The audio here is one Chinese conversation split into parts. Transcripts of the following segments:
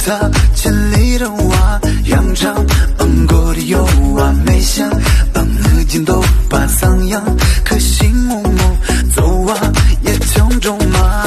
他千里的话，扬长过的有啊，没想已经都把桑阳，可惜默默走啊，也种种嘛。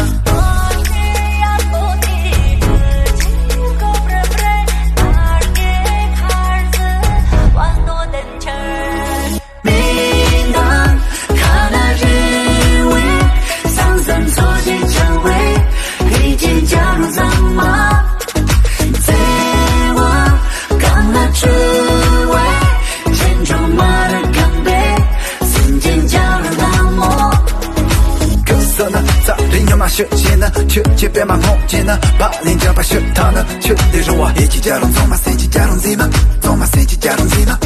血气呢，却别骂梦见呢，把脸颊把血烫呢，却连着我一起加龙，走马三起加龙 Z 嘛，走马三起加龙 Z 嘛。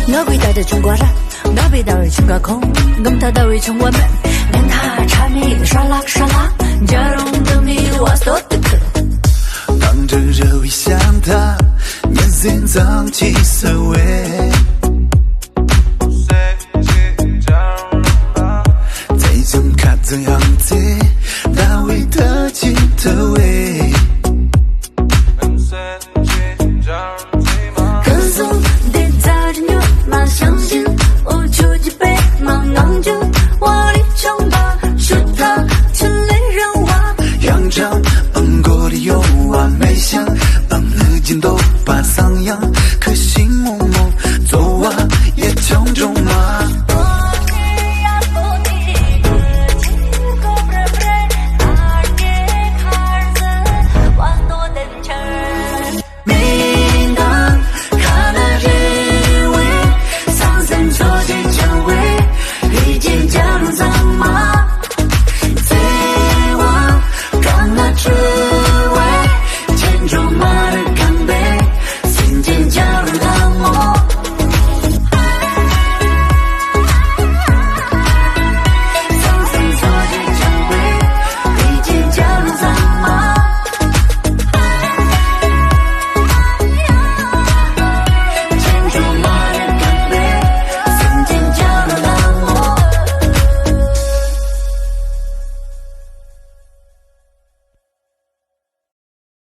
我伟大的中国人，我被岛屿情歌空，我们他岛屿成我们，连他柴米刷拉沙。